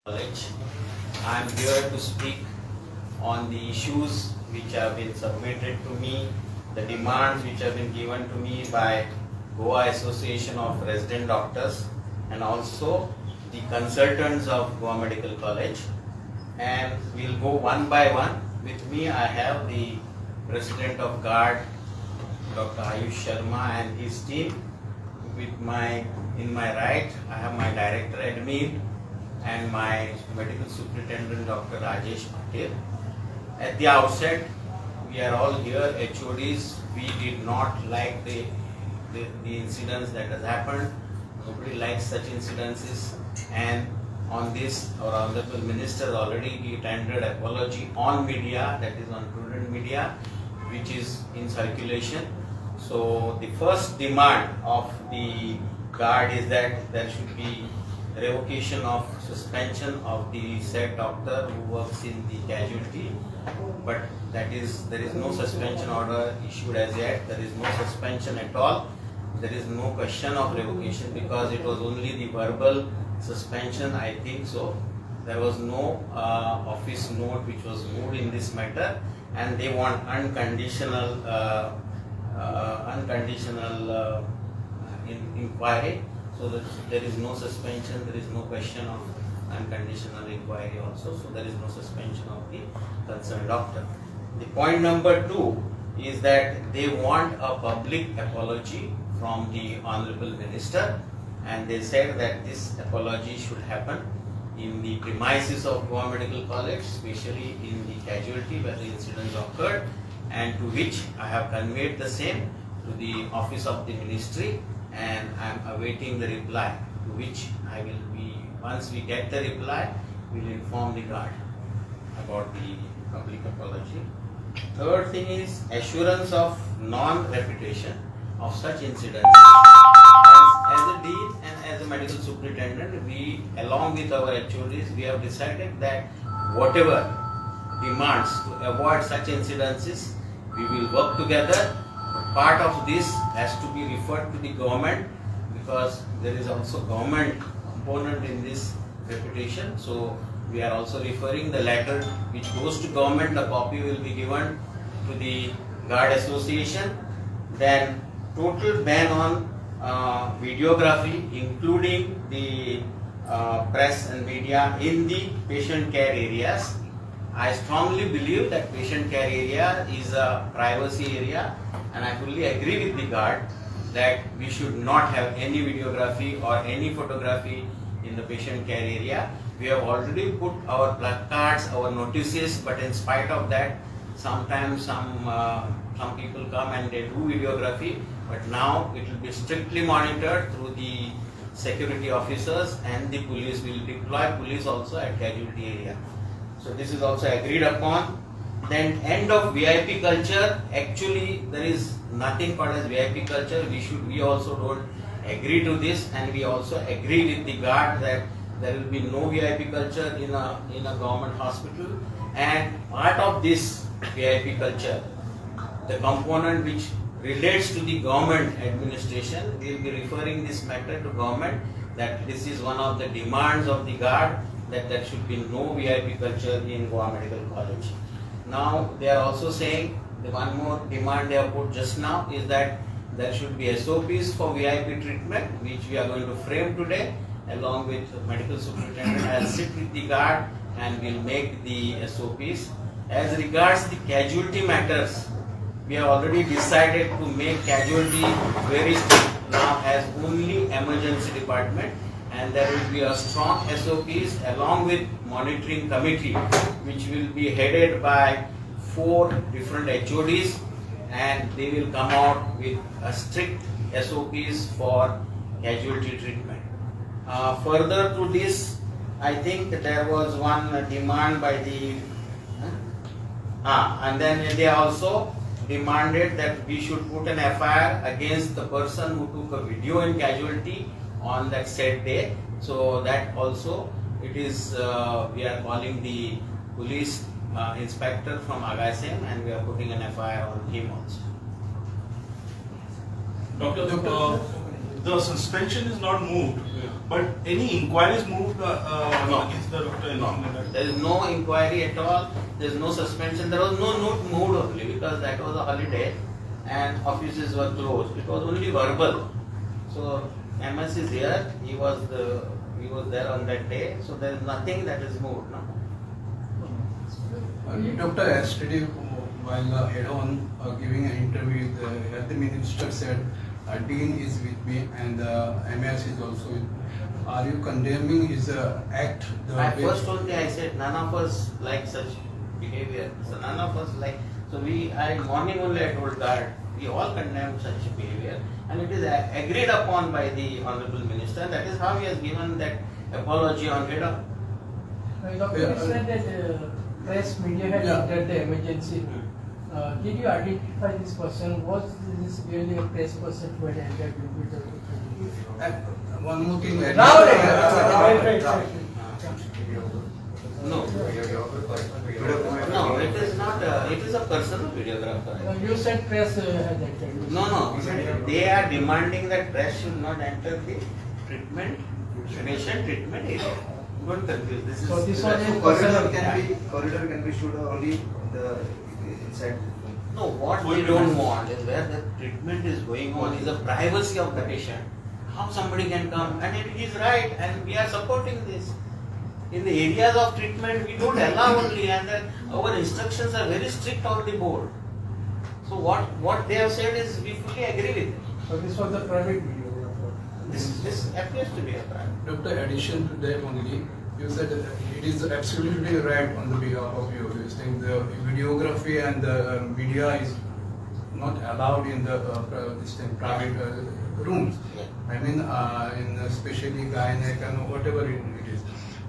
College. I am here to speak on the issues which have been submitted to me, the demands which have been given to me by Goa Association of Resident Doctors and also the consultants of Goa Medical College. And we'll go one by one. With me I have the President of GARD, Dr. Ayush Sharma and his team. In my right I have my Director Admin and my Medical Superintendent Dr. Rajesh Patel. At the outset, we are all here HODs. We did not like the incidents that has happened. Nobody likes such incidences, and on this our Honorable Minister already tendered apology on media, that is on prudent media, which is in circulation. So the first demand of the GARD is that there should be revocation of suspension of the said doctor who works in the Casualty, but there is no suspension order issued as yet. There is no suspension at all. There is no question of revocation because it was only the verbal suspension, I think so. There was no office note which was moved in this matter, and they want unconditional inquiry. So that there is no suspension, there is no question of unconditional inquiry also, so there is no suspension of the concerned doctor. The point number 2 is that they want a public apology from the Honorable Minister, and they said that this apology should happen in the premises of Goa Medical College, especially in the Casualty where the incidents occurred, and to which I have conveyed the same to the office of the ministry, and I am awaiting the reply, to which I will be, once we get the reply, we will inform the GARD about the public apology. Third thing is assurance of non-repetition of such incidents. As a dean and as a medical superintendent, we, along with our HODs, we have decided that whatever demands to avoid such incidences, we will work together. Part of this has to be referred to the government because there is also government component in this reputation. So we are also referring the letter which goes to government. The copy will be given to the GARD Association. Then total ban on videography, including the press and media in the patient care areas. I strongly believe that patient care area is a privacy area, and I fully agree with the GARD that we should not have any videography or any photography in the patient care area. We have already put our placards, our notices, but in spite of that, sometimes some people come and they do videography, but now it will be strictly monitored through the security officers, and the police will deploy police also at Casualty area. So this is also agreed upon. Then end of VIP culture. Actually, there is nothing called as VIP culture. We also don't agree to this, and we also agree with the GARD that there will be no VIP culture in a government hospital. And part of this VIP culture, the component which relates to the government administration, we will be referring this matter to government that this is one of the demands of the GARD, that there should be no VIP culture in Goa Medical College. Now they are also saying the one more demand they have put just now is that there should be SOPs for VIP treatment, which we are going to frame today along with medical superintendent. I'll sit with the GARD and we'll make the SOPs. As regards the Casualty matters, we have already decided to make Casualty very strict now as only emergency department, and there will be a strong SOPs along with monitoring committee which will be headed by 4 different HODs, and they will come out with a strict SOPs for Casualty treatment. Further to this, I think there was one demand by the and then they also demanded that we should put an FIR against the person who took a video in Casualty on that said day. So that also it is we are calling the police inspector from Agasim, and we are putting an FIR on him also. Doctor, the suspension is not moved, but any inquiries moved No. against the doctor? No, there is no inquiry at all. There is no suspension. There was no note moved only because that was a holiday and offices were closed. It was only verbal. So MS is here. He was there on that day. So there is nothing that is moved. No. Doctor, yesterday while head-on giving an interview, the health minister said Dean is with me and MS is also with me. Are you condemning his act? First only I said none of us like such behavior. So none of us like. So morning only I told GARD, we all condemn such behavior and it is agreed upon by the Honorable Minister. That is how he has given that apology on head-on. Doctor, you said that press media had entered the emergency. Did you identify this person? Was this really a press person who had entered into the one more thing. No. No, it is not. It is a personal videographer. You said press had entered. No. They are demanding that press should not enter the patient treatment area. Don't confuse. This So is this was a corridor can be shoot only the inside. no. What we don't want is where the treatment is going on is the privacy of the patient. How somebody can come and it is right, and we are supporting this. In the areas of treatment, we don't allow only, and our instructions are very strict on the board. So what they have said is we fully agree with it. So this was a private videographer. This appears to be a private. Doctor, addition to that only, you said that it is absolutely right on the behalf of you. You saying the videography and the media is not allowed in the private rooms. Yeah. I mean, in especially gynec and whatever it is.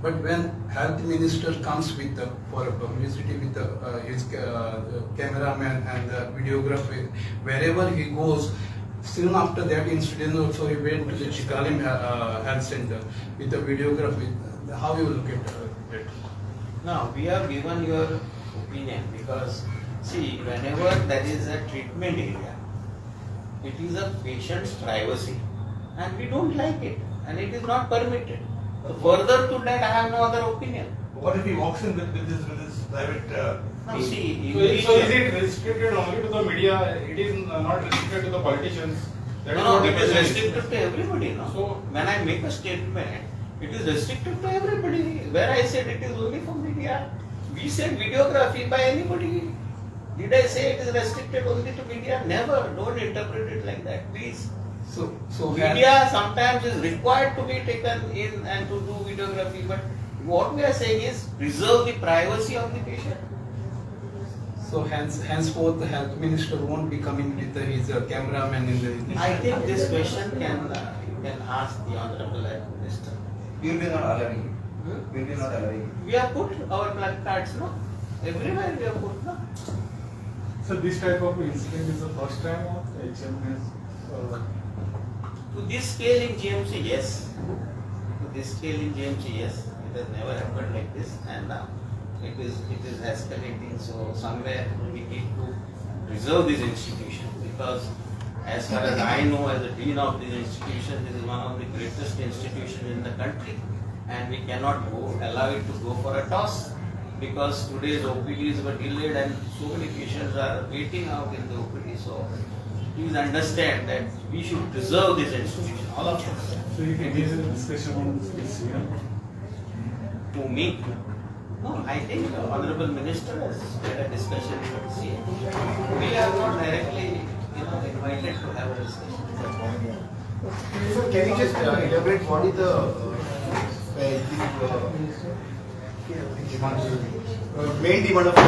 But when health minister comes with for publicity with his cameraman and the videographer, wherever he goes, soon after that incident also he went to the Chikalim health center with the videography. How you look at it? Now we have given your opinion because see, whenever there is a treatment area, it is a patient's privacy and we don't like it and it is not permitted. So further to that I have no other opinion. What if he walks in with his private? Now see, So is it restricted only to the media? It is not restricted to the politicians? That no, what it is the question restricted to everybody. No? So when I make a statement, it is restricted to everybody. Where I said it is only for media, we said videography by anybody. Did I say it is restricted only to media? Never. Don't interpret it like that, please. So Media sometimes is required to be taken in and to do videography, but what we are saying is preserve the privacy of the patient. So henceforth the health minister won't be coming with his cameraman in the. I think this question you can ask the Honorable Health Minister. We will be not allowing. We will be not allowing. We have put our placards, no? Everywhere we have put, no? So this type of incident is the first time of HM To this scale in GMC, yes. To this scale in GMC, yes. It has never happened like this, and it is escalating. So somewhere we need to preserve this institution because, as far as I know, as a dean of this institution, this is one of the greatest institutions in the country, and we cannot allow it to go for a toss because today's OPDs were delayed and so many patients are waiting out in the OPD. So please understand that we should preserve this institution, all of us. So you can engage in a discussion on this here. To me, no, I think the Honorable Minister has had a discussion with CM. We are not directly, invited to have a discussion. So can you just elaborate what is the main demand of the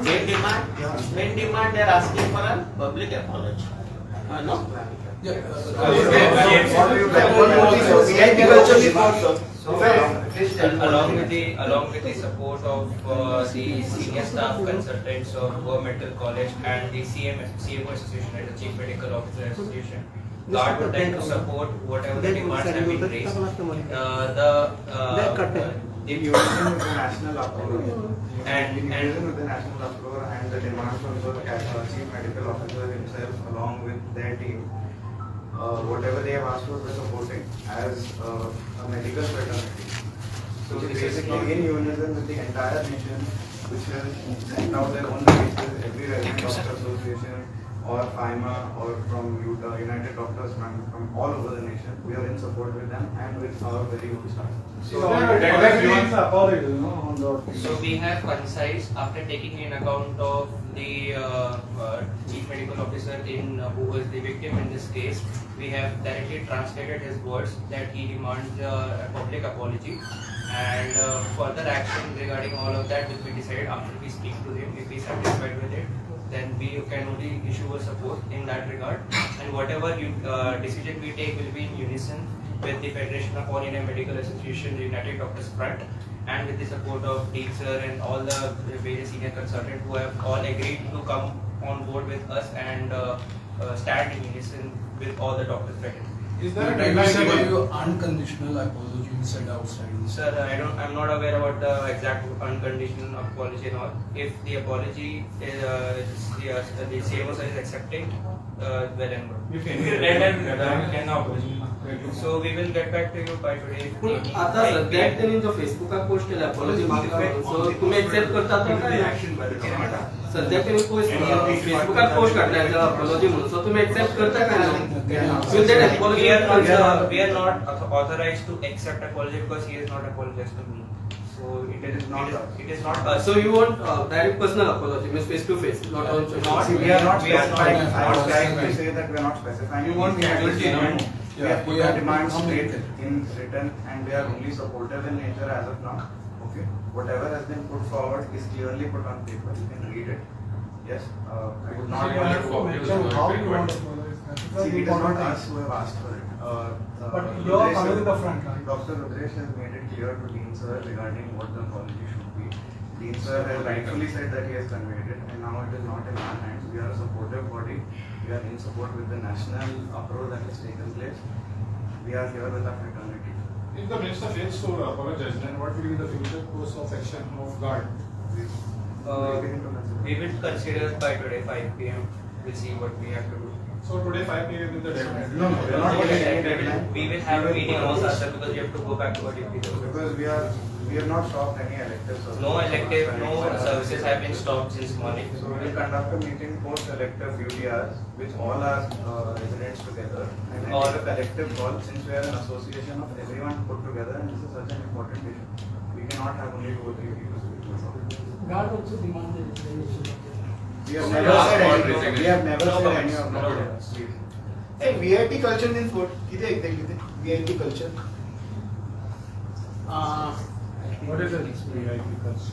Main demand, they are asking for a public apology. No? Along with the support of the senior staff consultants of Goa Medical College and the CMO Association and the Chief Medical Officer Association, GARD would like to support whatever the demands have been raised. with the national approval and with the national approval and the demands from the Chief Medical Officer himself along with their team, whatever they have asked for, we're supporting as a medical fraternity. So So it's this is basically not- in unison with the entire nation, which has sent out their own releases, every resident doctor association or FIMA or from United Doctors from all over the nation. We are in support with them and with our very own staff. So we have concise after taking in account of the chief medical officer who was the victim in this case. We have directly translated his words that he demands a public apology and further action regarding all of that will be decided after we speak to him. If he is satisfied with it, then we can only issue a support in that regard. And whatever decision we take will be in unison with the Federation of All India Medical Association, the United Doctors Front, and with the support of Dean Sir and all the various senior consultants who have all agreed to come on board with us and stand in unison with all the doctors present. Is there a You deadline said given? you unconditional apology you said outside. Sir, I'm not aware about the exact unconditional apology and all. If the apology is the CMO sir is accepting, well and good. If If any- you read and can apology. So we will get back to you by today. पण आता सध्या त्यांनी जो फेसबुकार post केला apology मागता सो तुम्ही accept करतात का काय सध्या त्यांनी फेसबुकार पोस्ट काढलाय अपॉलॉजी म्हणून सो तुम्ही एक्सेप्ट करता का Will that apology We are not authorized to accept apology because he is not apologized to me. So it is not us. So you want direct personal apology, means face to face, not on Not- See, we are not We are not- specifying. I was not trying to specifying. say that we are not specifying. You want We have casualty, demand- no? We have put Yeah, our demands we have straight in written and we are only supportive in nature as of now. Okay. Whatever has been put forward is clearly put on paper. You can read it. Yes. I would not want to. See, it is not us who have asked for it. But you are Rudresh coming sir- in the front, right? Dr. Rudresh has made it clear to Dean Sir regarding what the apology should be. Dean Sir has rightfully said that he has conveyed it and now it is not in our hands. We are a supportive body. We are in support with the national uproar that has taken place. We are here with our fraternity. If the minister fails to apologize, then what will be the future course of action of GARD? We will consider by today 5 p.m. We'll see what we have to do. So today 5 p.m. is the deadline. No, we are not getting any deadline. We will have a meeting also sir, because we have to go back to our duty. Because we have not stopped any elective services. No elective, no services have been stopped since morning. So we will conduct a meeting post elective UTRs with all our residents together and then All- take a collective call since we are an association of everyone put together and this is such an important issue. We cannot have only 2 or 3 people speaking about it. God also demanded resignation. We have No, never no, said no, any, no, we have never no said any comments, of no that. comments. Please. Hey, VIP culture means what? किती exactly ते? VIP culture. What is it? VIP culture?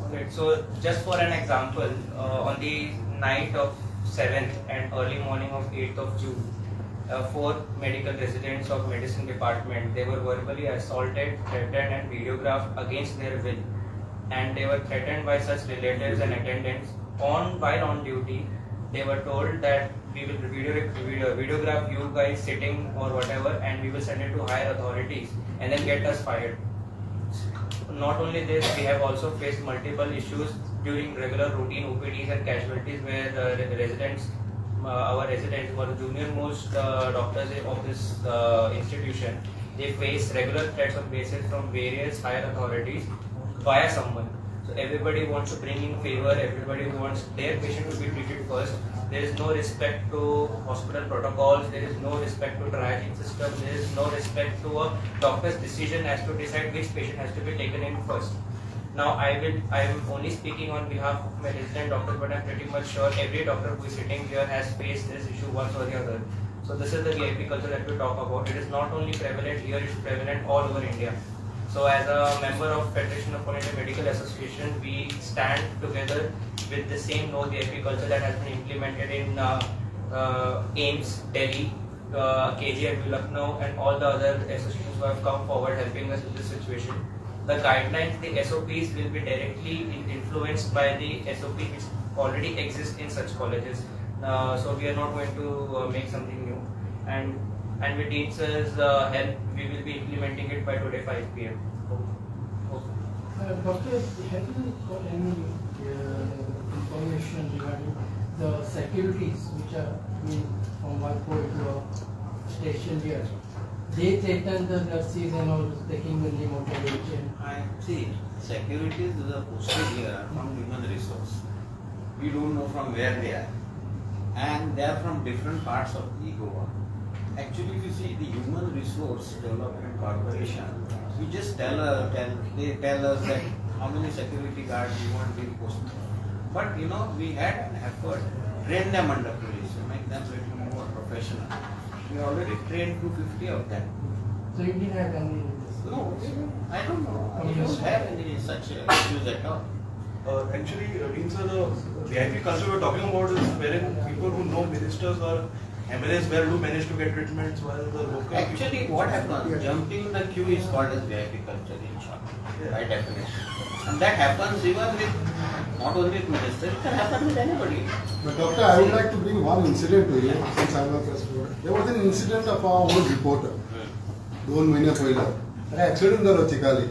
Okay, so just for an example, on the night of 7th and early morning of 8th of June, 4 medical residents of medicine department, they were verbally assaulted, threatened and videographed against their will, and they were threatened by such relatives and attendants while on duty. They were told that we will videograph you guys sitting or whatever and we will send it to higher authorities and then get us fired. Not only this, we have also faced multiple issues during regular routine OPDs and casualties where our residents who are the junior most doctors of this institution, they face regular threats of basis from various higher authorities via someone. So everybody wants to bring in favor, everybody wants their patient to be treated first. There is no respect to hospital protocols, there is no respect to triaging system, there is no respect to a doctor's decision as to decide which patient has to be taken in first. Now I am only speaking on behalf of my resident doctors, but I am pretty much sure every doctor who is sitting here has faced this issue once or the other. So this is the VIP culture that we talk about. It is not only prevalent here, it is prevalent all over India. So as a member of Federation of All India Medical Association, we stand together with the same no VIP culture that has been implemented in AIMS, Delhi, KGM, Lucknow and all the other associations who have come forward helping us with this situation. The guidelines, the SOPs will be directly influenced by the SOP which already exists in such colleges. So we are not going to make something new. And with Dean Sir's help, we will be implementing it by today 5 p.m. Doctor, have you got any information regarding the securities which are from one point to a station here, they threaten the nurses and all taking the name of the patient. I see, securities are posted here from human resource. We don't know from where they are. And they are from different parts of the Goa. Actually, if you see the Human Resource Development Corporation, we just they tell us that how many security guards we want to be posted. But you know, we had an effort, train them under police, to make them little more professional. We already trained 250 of them. So you didn't have any this? No, I don't know. We don't have any such issues at all. Actually, Dean sir, the VIP culture we're talking about is wherein people who know ministers or MLAs well do manage to get treatments while the local Actually, what happens? Jumping the queue is called as VIP culture in short, by definition. And that happens even with, not only with ministers, it can happen with anybody. But doctor, I would like to bring one incident to you since I am a press reporter. There was an incident of our own reporter. 2 महिने पहिला ताका accident जालो चिकाली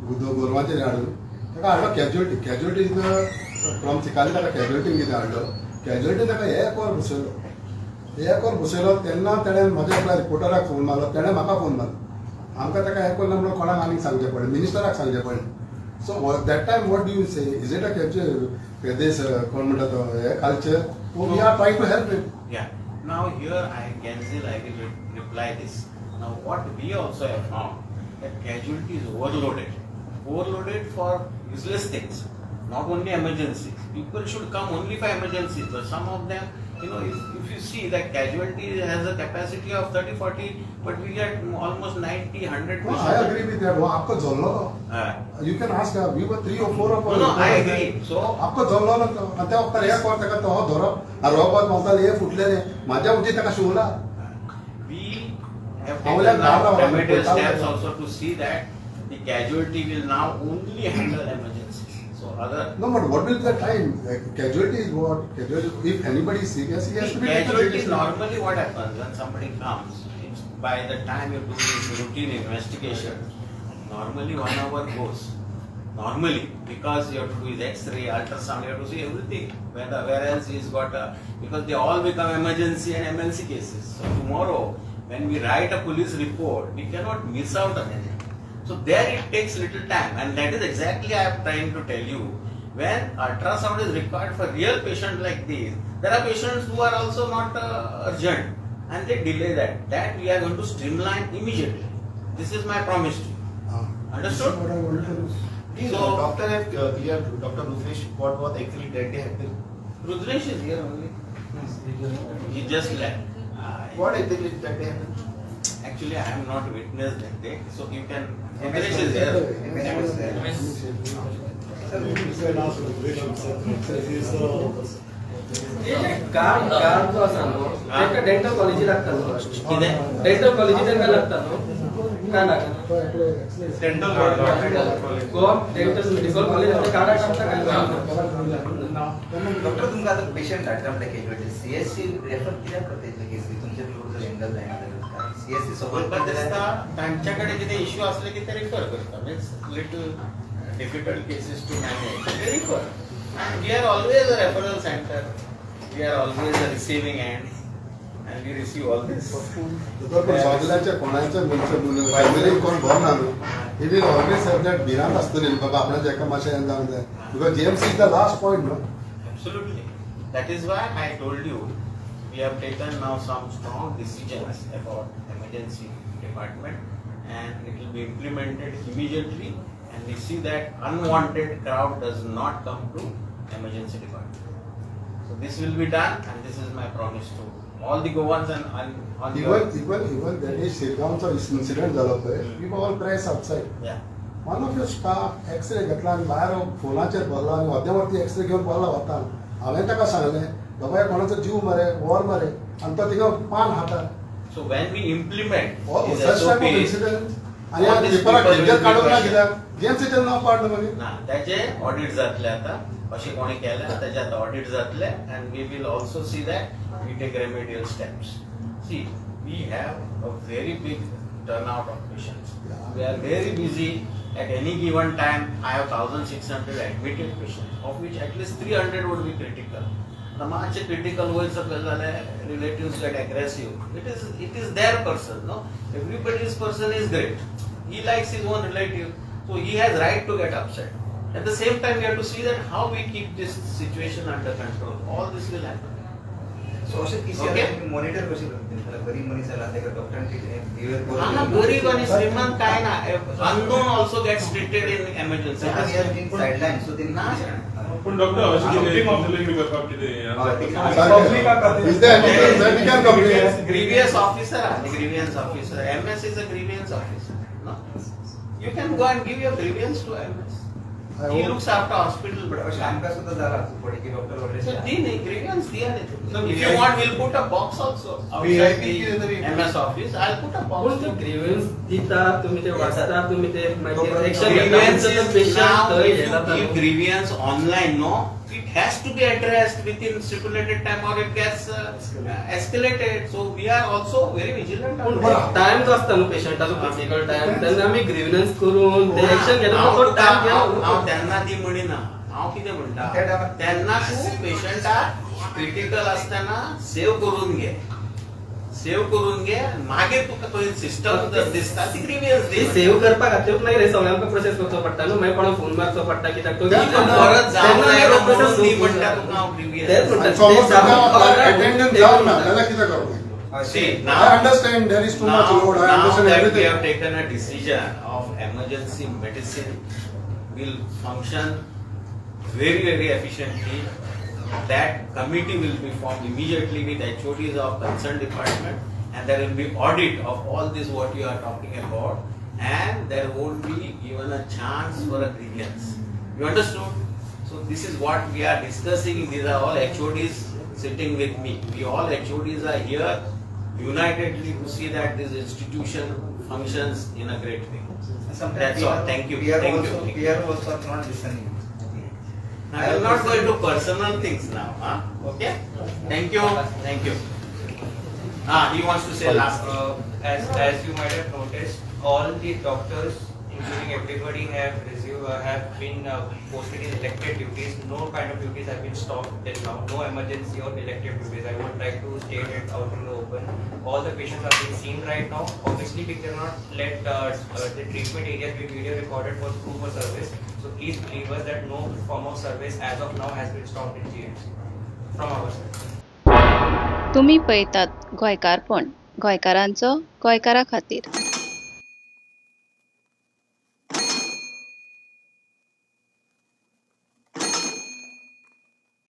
गोरवांचेर हाडून ताका हाडलो casualty is from Chicalim ताका कॅज्युअल्टीन कितें हाडलो कॅज्युअल्टीन ताका 1 वर बसयलो 1 वर बसयलो तेन्ना ताणें म्हाज्या आपल्या रिपोर्टराक फोन मारलो ताणें म्हाका फोन मारलो आमकां ताका 1 वर म्हणून कोणाक आनीक सांगचें पडलें मिनिस्टराक सांगचें पडलें so that time what do you say is it a प्रदेश कोण म्हणटा तो हे culture we are trying to help it Yeah. Now here I will reply this. Now what we also have found that casualty is overloaded for useless things, not only emergencies. People should come only for emergencies, but some of them, you know, if you see that casualty has a capacity of 30-40, but we get almost 90-100 No, I agree with that. वो आपको जोड़लो You can ask we were 3 or 4 of us. No, I agree. So आपको जोड़लो ना तो आता एक और तक तो हो धरो रोबोट मोबाईल ये फुटले ने माझ्या उजी तक शिवला we have taken now remedial steps also to see that the casualty will now only handle emergencies. So other No, but what will the time? Casualty is what? Casualty, if anybody is serious, he has to be taken casualty seriously. normally what happens when somebody comes, it's by the time you do this routine investigation, normally 1 hour goes. Normally, because you have to do his X-ray, ultrasound, you have to see everything. Where else he's got because they all become emergency and MLC cases. So tomorrow, when we write a police report, we cannot miss out on anything. So there it takes little time, and that is exactly I am trying to tell you. When ultrasound is required for real patients like these, there are patients who are also not urgent, and they delay that. That we are going to streamline immediately. This is my promise to you. Understood? What I wanted to do. So, doctor have cleared, Dr. Rudresh, what was actually that day happened? Rudresh is here only. He just left. What exactly that day happened? Actually, I am not witness that day, so you can. Rudresh is here. Guard जो आसा न्हू ताका dental कॉलेजी लागता न्हू कितें? Dental कॉलेजी तांकां लागता न्हू काय लागता dental Goa dental medical college आसा कार्डा कामता काय डॉक्टर तुमका आता पेशंट धाडटा म्हणल्यार कॅज्युअल्टी सीएससी रेफर कित्याक करता इतले केसी तुमचे लोक जर हँडल जायना जाल्यार सीएससी सपोर्ट पण करता दिसता तांच्याकडे कितें इश्यू असले की ते रिफर करता means little difficult cases to manage they refer. And we are always a referral center. We are always a receiving end, and we receive all this. पण सगळ्याच्या कोणाच्या फॅमिली कोण बॉर्न आलो he will always have that भिरांत आसतली बाबा आपणाच्या एका मातशें जावन जाय because GMC is the last point no Absolutely. That is why I told you we have taken now some strong decisions about emergency department, and it will be implemented immediately. And we see that unwanted crowd does not come to emergency department. So this will be done, and this is my promise to all the Goans and on even that is Shirgamचा incident झालो पळय we were all press outside yeah. one of your staff X-ray घेतला आणि बाहेर फोनाचेर भरला आणि मध्यवर्ती X-ray घेऊन पळला वता हांवें ताका सांगलें बाबा कोणाचो जीव मरे वॉर मरे आणि तो थिंगा पान हातात So when we implement these such type of SOPs, incident आणि all आज these पेपराक people danger will be काढून ना questioned. कित्याक GMCचें नांव पाडलें मागीर ना त्याचे ऑडिट जातले आता अशें कोणी केलें त्याचे आता ऑडिट जातले and we will also see that we take remedial steps. See, we have a very big turnout of patients. We are very busy. At any given time, I have 1,600 admitted patients, of which at least 300 would be critical. मातशें critical वयर सकयल जाल्यार relatives get aggressive. It is their person, no? Everybody's person is great. He likes his own relative, so he has right to get upset. At the same time, we have to see that how we keep this situation under control. All this will happen. So अशें किसी Okay. Monitor कशी करतील त्याला गरीब मनीस आला तेका डॉक्टरांची गरीब आणि श्रीमंत काय ना, unknown also gets treated in emergency. Sideline so ते ना पण डॉक्टर अशी कितें करपाक Is there anything that we can complain? Grievance officer, the grievance officer. MS is a grievance officer. No? You can go and give your grievance to MS. He looks after hospital. पण अशें आमकां सुद्धा जाला पडी की doctor So, वगैरे the grievance दिया नहीं. If you want, we'll put a box also outside the MS office. I'll put a box. पण ते ग्रीव्हन्स दिता तुम्ही ते वाचता तुम्ही ते मागीर एक्शन Grievance घेता is पेशंट now, थंय if you येता give grievance online, no, it has to be addressed within stipulated time or it gets escalated. So we are also very vigilant on that. Time जो असता न्हू पेशंटाचो critical time तेन्ना आमी grievance करून ते action घेता हांव तो तुका- टाइम हांव तेन्ना ती म्हणिना. हांव कितें म्हणटा, तेन्ना तूं पेशंटाक क्रिटिकल आसतना सेव करून घे. सेव करून घे, मागीर तुका तो सिस्टम जर दिसता ती ग्रीव्हन्स ती दी. सेव्ह करपाक खातीर मागीर हे सगळ्यांक प्रोसेस करचो पडटा न्हू मागीर कोणाक फोन मारचो पडटा कित्याक तो परत जावं जायना म्हणून ती म्हणटा तुका हांव grievance. तेच म्हणटा. And समज तुका attendance जावं ना जाल्यार कितें करप? See, I understand there is too much load. I now understand that we everything. have taken a decision of emergency medicine will function very, very efficiently. That committee will be formed immediately with HODs of concerned department, and there will be audit of all this what you are talking about, and there won't be even a chance for a grievance. You understood? So this is what we are discussing. These are all HODs sitting with me. We all HODs are here unitedly to see that this institution functions in a great way. That's all. Thank you. Thank you. PR also are not listening. I will not go into personal things now. Okay? Thank you. Thank you. He wants to say last thing. As you might have noticed, all the doctors, including everybody, have been posted in elective duties. No kind of duties have been stopped till now. No emergency or elective duties. I would like to state it out in the open. All the patients are being seen right now. Obviously, we cannot let the treatment areas be video recorded for proof of service. So please believe us that no form of service as of now has been stopped in GMC from our side. तुम्ही पळयतात गोंयकारपण, गोंयकारांचो गोंयकारा खातीर.